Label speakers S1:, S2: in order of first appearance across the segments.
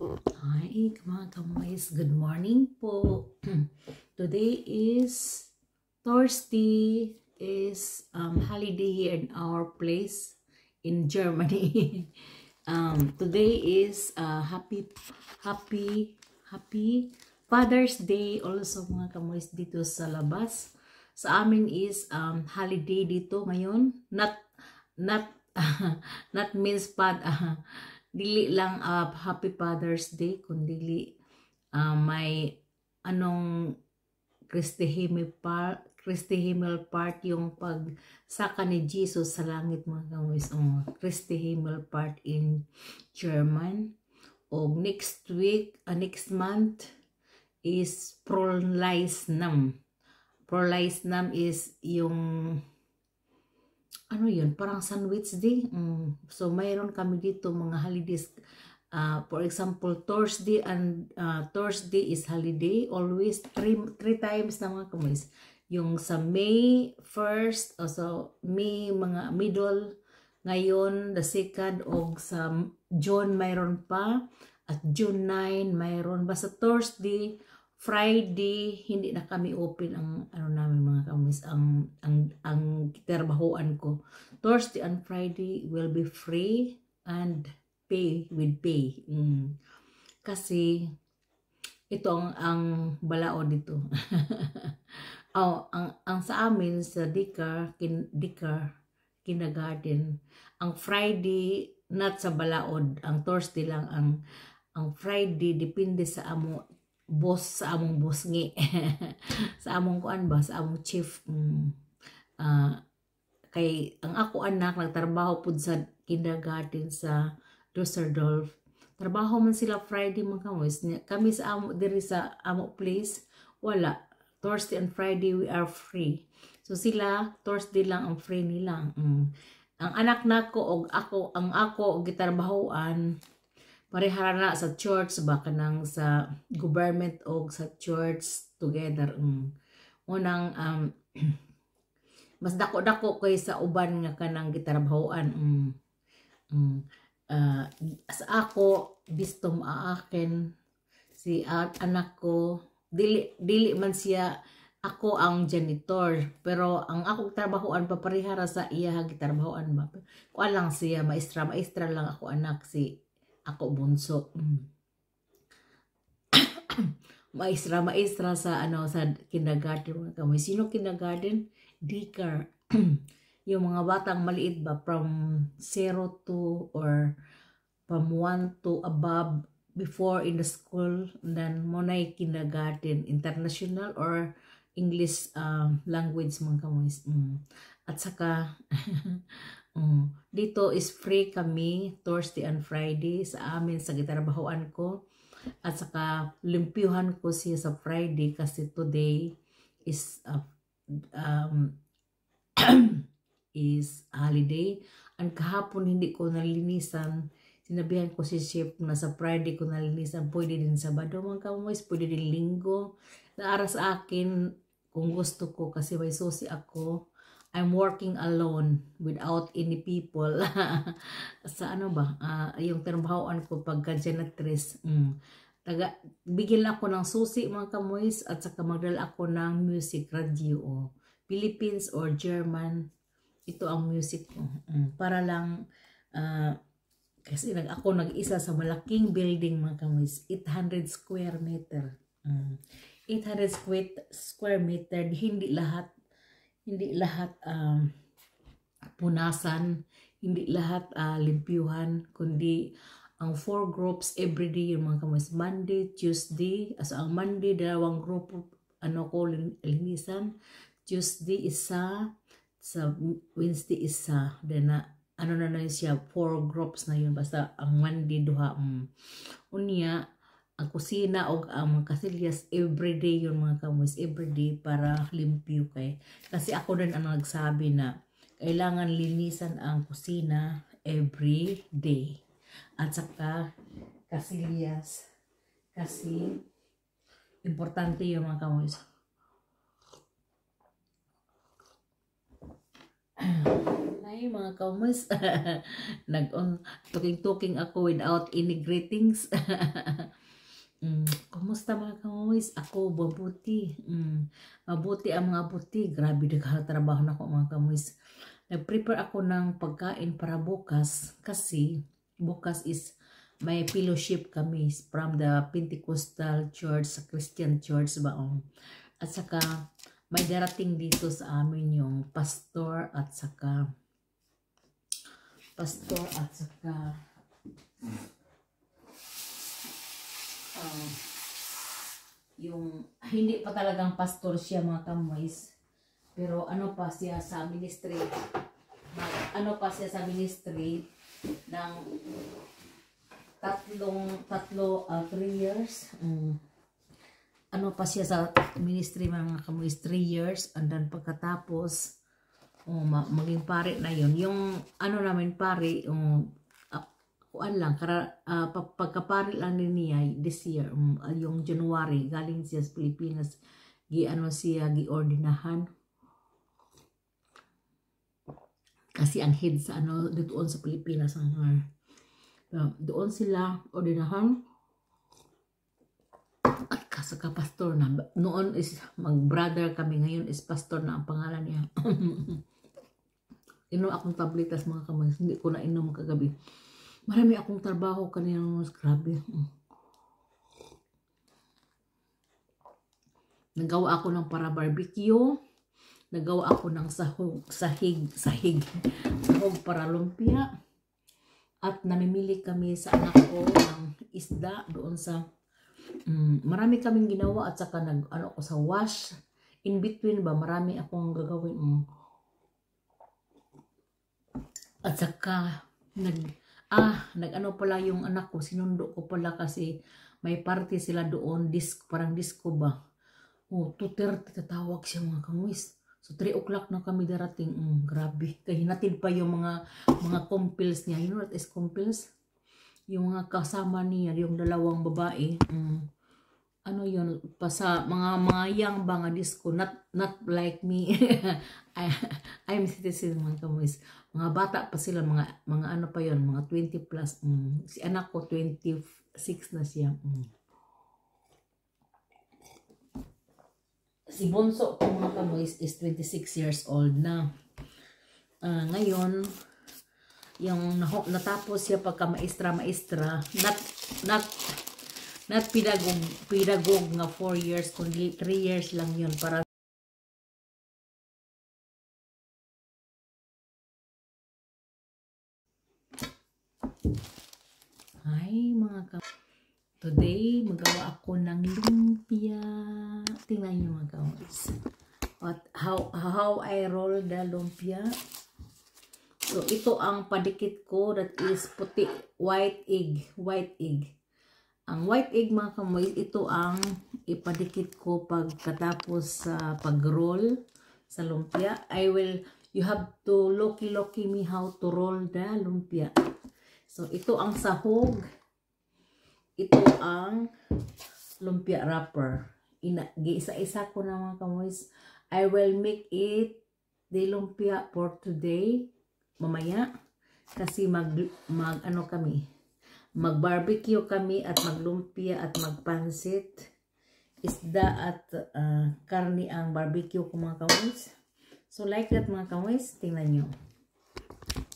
S1: Hi mga kamuys, good morning po. Today is Thursday, is holiday here in our place in Germany. Today is happy Father's Day also mga kamuys dito sa labas. Sa amin is holiday dito ngayon. Not not means dili lang Happy Father's Day kundi may anong Christi Himmel part yung pagsaka ni Jesus sa langit mga kamuys. Christi Himmel part in German. O next week, next month is Prolaisnam. Prolaisnam is yung ano yun, parang sandwich day. So mayroon kami dito mga holidays. For example, Thursday is holiday. Always three times na mga kamuys. Yung sa May 1st, o so May mga middle, ngayon the 2nd, o sa June mayroon pa, at June 9 mayroon. Basta Thursday, Friday, hindi na kami open ang ano namin mga kamis, ang trabahoan ko. Thursday and Friday will be free and pay with pay. Kasi ito ang balao dito. ang sa amin sa Dikar Kindergarten, ang Friday not sa balaod, ang Thursday lang ang Friday depende sa amo boss, sa among boss ngi. Sa among kuan ba, sa among chief. Kay ang ako anak nagtrabaho pud sa kindergarten sa Düsseldorf. Trabaho man sila Friday mga kamuys. Kami sa amo diri sa amo place wala. Thursday and Friday we are free. So sila Thursday lang ang free nila. Ang anak nako og ako gitrabahoan parehara na sa church ba kanang sa government o sa church together. Unang mas dako-dako kay sa uban nga kanang gitrabahoan. Sa ako bisto maaken si anak ko dili man siya ako ang janitor, pero ang akong trabahoan paparihara sa iya gitrabahoan ba. Kuan lang siya maestra lang ako anak si ako bunso. maestra sa sa kindergarten mga kamoy. Sino kindergarten? Dikar. Yung mga batang maliit ba from 0 to or from 1 to above before in the school, then monay kindergarten, international or English language mga kamoy. At saka dito is free kami Thursday and Friday sa amin sa gitrabahoan ko. At saka limpyuhan ko siya sa Friday kasi today is is holiday. Ang kahapon hindi ko nalinisan. Sinabihan ko si chef na sa Friday ko nalinisan. Pwede din Sabado mga kamoys, pwede din Linggo. Naara sa akin kung gusto ko kasi may susi ako. I'm working alone without any people. Sa ano ba? Yung trabahoan ko pagka janitress. Bigyan ako ng susi mga kamoys at saka magdala ako ng music radio. Philippines or German. Ito ang music ko. Para lang kasi ako nag-isa sa malaking building mga kamoys. 800 square meter. 800 square meter. Hindi lahat punasan, hindi lahat limpyuhan, kundi ang 4 groups everyday yung mga kamoys. Monday, Tuesday, ang Monday dalawang grupo ko linisan, Tuesday isa, sa Wednesday isa, then na siya 4 groups na yun, basta ang Monday duha. Unya ang kusina o ang kasilyas everyday yung mga kamoys, everyday para limpyo kay. Kasi ako din ang nagsabi na kailangan linisan ang kusina every day. At saka kasilyas kasi importante yung mga kamoys. Hi mga kamis. Talking ako without any greetings. Kumusta mga kamis? Ako mabuti. Mabuti ang mga buti. Grabe trabaho na ako mga kamis. Nag-prepare ako ng pagkain para bukas kasi bukas is may fellowship kami from the Pentecostal Church, sa Christian Church ba. At saka may darating dito sa amin yung pastor at saka yung hindi pa talagang pastor siya mga kamoys, pero ano pa siya sa ministry, ng 3 years. Ano pa siya sa ministry mga kamoys, 3 years, and then pagkatapos maging pare na yun. Yung ano namin pare, kuan lang, pagkapare lang din niya this year, yung January, galing siya sa Pilipinas, giordinahan. Kasi ang head sa doon sa Pilipinas, doon sila ordinahan. At kasaka pastor na. Noon is mag-brother kami, ngayon is pastor na ang pangalan niya. Inom akong tabletas mga kamay, hindi ko na inom kagabi. Marami akong trabaho kanina, grabe. Nagawa ako ng para barbecue, nagawa ako ng sahig para lumpia, at namimili kami sa anak ko ng isda doon sa marami kaming ginawa, at saka ako sa wash in between ba, marami akong gagawin. At saka nag-ano pala yung anak ko, sinundo ko pala kasi may party sila doon, parang disco ba. 2:30 tatawag siya mga kamuis. So 3 o'clock na kami darating. Grabe. Kaya hinatid pa yung mga kumpils niya. You know what is kumpils? Yung mga kasama niya, yung dalawang babae. Ano yun, pa sa mga young ba nga disco, not like me. I'm citizen mga kamuis. Mga bata pa sila, mga ano pa yon, mga 20 plus. Si anak ko 26 na siya. Si bunso ko mga kamuis is 26 years old na. Ngayon, yung natapos siya pagka maestra, not pedagog nga 4 years, kundi 3 years lang yun para today magawa ako ng lumpia. Tingnan niyo mga kawas. How I roll the lumpia. So ito ang padikit ko, that is puti, white egg. Ang white egg mga kamoy, ito ang ipadikit ko pagkatapos sa pag-roll sa lumpia. You have to loki me how to roll the lumpia. So ito ang sahog. Ito ang lumpia wrapper. Isa-isa ko na mga kamoy. I will make it the lumpia for today. Mamaya. Kasi mag-barbecue kami at maglumpia at magpansit. Isda at karni ang barbecue ko mga kamoys. So like that mga kamoys, tingnan nyo.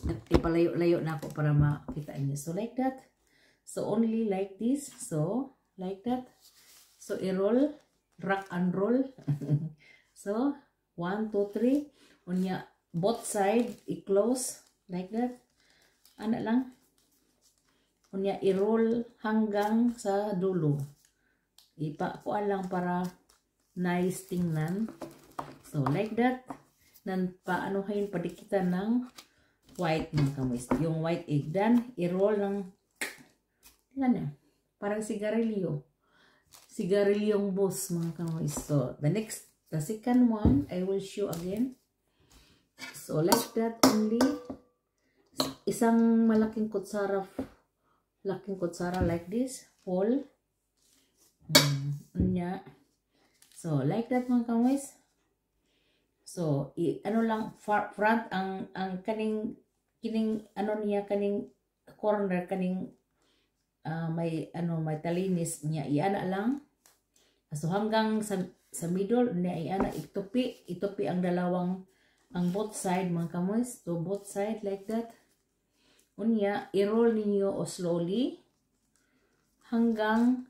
S1: At ipalayo-layo na ako para makita nyo. So like that. So only like this. So like that. So i-roll, rock and roll. So 1, 2, 3. Unya both side i-close like that. Ano lang. Unya i-roll hanggang sa dulo. Ipakuan lang para nice tingnan. So like that. Nan paanuhin padikitan ng white mga kamoy. Yung white egg. Then i-roll ng tingnan, parang sigarilyo. Sigarilyong boss mga kamoy. So the second one I will show again. So like that only. Isang malaking kutsara like this, full. So like that mga kamoy. So, ano lang, front, ang kining, ano niya, kaning corner, kaning, may talinis niya, iana lang. So, hanggang sa middle, niya, iana, itupi ang dalawang, ang both side, mga kamoys. So, both side, like that. Unya, i-roll ninyo o slowly, hanggang,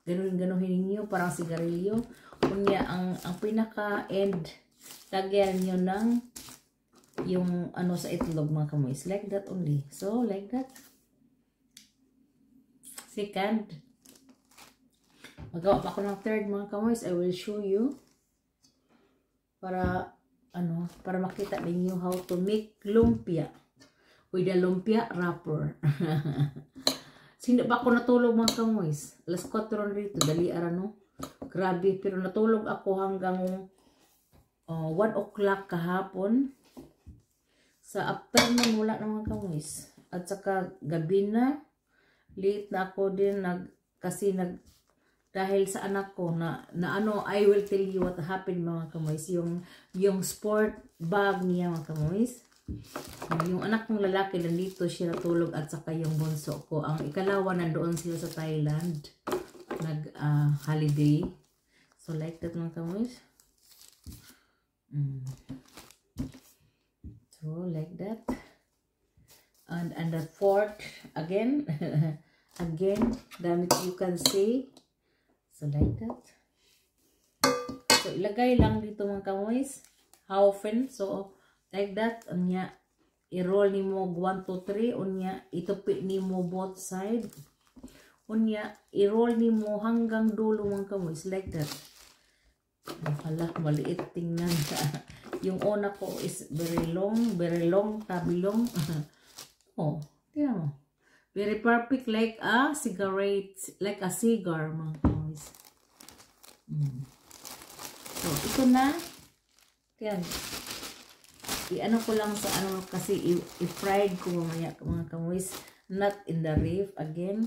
S1: ganuhin ninyo, parang sigarilyo. Unya, ang pinaka-end, lagyan nyo ng yung ano sa itlog, mga kamoys. Like that only. So, like that. Second. Magawa pa ako ng third, mga kamoys. I will show you. Para makita ninyo how to make lumpia. With a lumpia wrapper. Sino ba ako natulog, mga kamoys? Alas 4 rito. Dali no? Grabe. Pero natulog ako hanggang 1 o'clock kahapon. Sa afternoon wala na, mga kamoys. At saka gabi na, late na ako din dahil sa anak ko na I will tell you what happened, mga kamoys. Yung sport bag niya, mga kamoys. Yung anak kong lalaki nandito siya natulog, at saka yung bunso ko. Ang ikalawa nandoon sila sa Thailand. Holiday. So like that, mga kamoys. So like that. And the fourth again. Again, damit you can say. So like that. So ilagay lang dito, mga kamoys. How often? So like that. Unya, i-roll ni mo 1, 2, 3. Unya, itupi ni mo both side. Unya, i-roll ni mo hanggang dulo, mga kamoys. Like that. Hala, maliit tingnan. Yung una ko is very long, tabilong. Oh, tingnan mo. Very perfect, like a cigarette, like a cigar, mga kamoys. So, ito na. Yan. I-ano ko lang sa kasi i-fried ko mamaya, mga kamoys. Not in the ref again.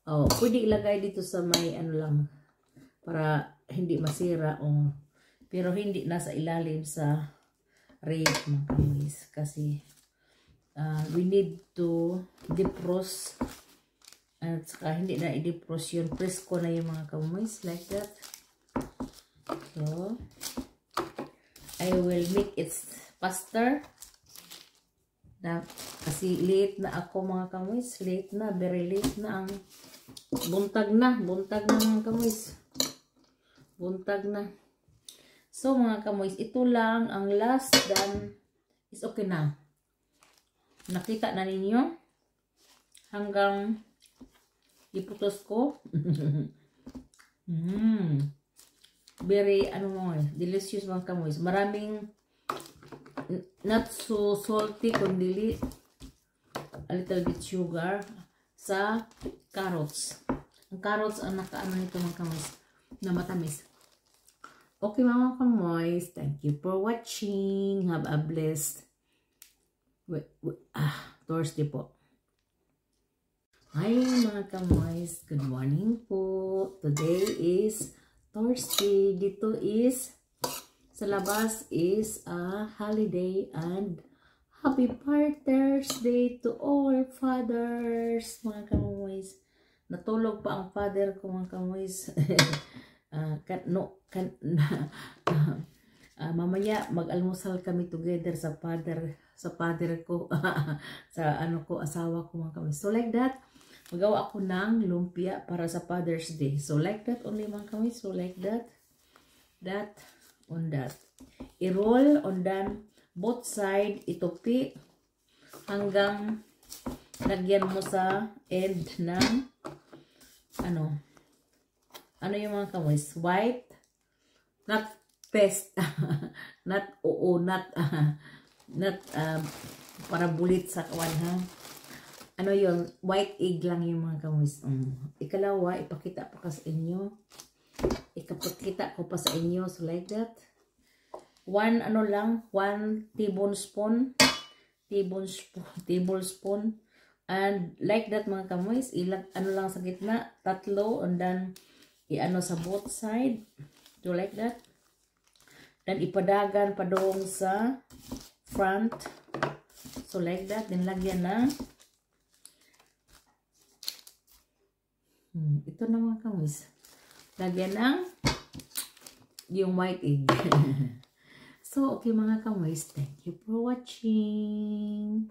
S1: Oh, pwede ilagay dito sa may lang. Para hindi masira. Oh. Pero hindi nasa ilalim sa ref, mga kamoys. Kasi we need to defrost. At saka hindi na i-defrost yun. Presko na yung mga kamoys. Like that. So, I will make it faster. Kasi late na ako, mga kamoys. Late na. Very late na ang buntag na. Buntag na, mga kamoys. Buntag na. So, mga kamoys, ito lang ang last done. Is okay na. Nakita na ninyo hanggang iputos ko. Very delicious, mga kamoys. Maraming not so salty, kundi a little bit sugar sa carrots. Ang carrots ang nakaano nito, mga kamoys, na matamis. Okay, mga kamoys, thank you for watching. Have a blessed Thursday po. Hi, mga kamoys, good morning po. Today is Thursday. Dito is sa labas is a holiday, and happy Father's Day to all fathers, mga kamoys. Natulog pa ang father ko, mga kamoys. Mamaya mag-almusal kami together sa father ko, sa asawa ko, mga kamoys. So like that, magawa ako ng lumpia para sa Father's Day. So like that only, mga kamoys. So like that on that. I-roll on dan both side, itupi hanggang lagyan mo sa end ng yung mga kamoys, white, not paste, not para bulit sa kawan, ha. Yun, white egg lang yung mga kamoys. Ikalawa, ipakita pa sa inyo. Ikapakita ko pa sa inyo. So like that. One tablespoon. And like that, mga kamoys, lang sa gitna, 3, and then sa both side. Do like that. then ipadagan padong sa front. So like that, then lagyan na ito na mga kamis. Lagyan ng yung white egg. So okay mga kamis, thank you for watching.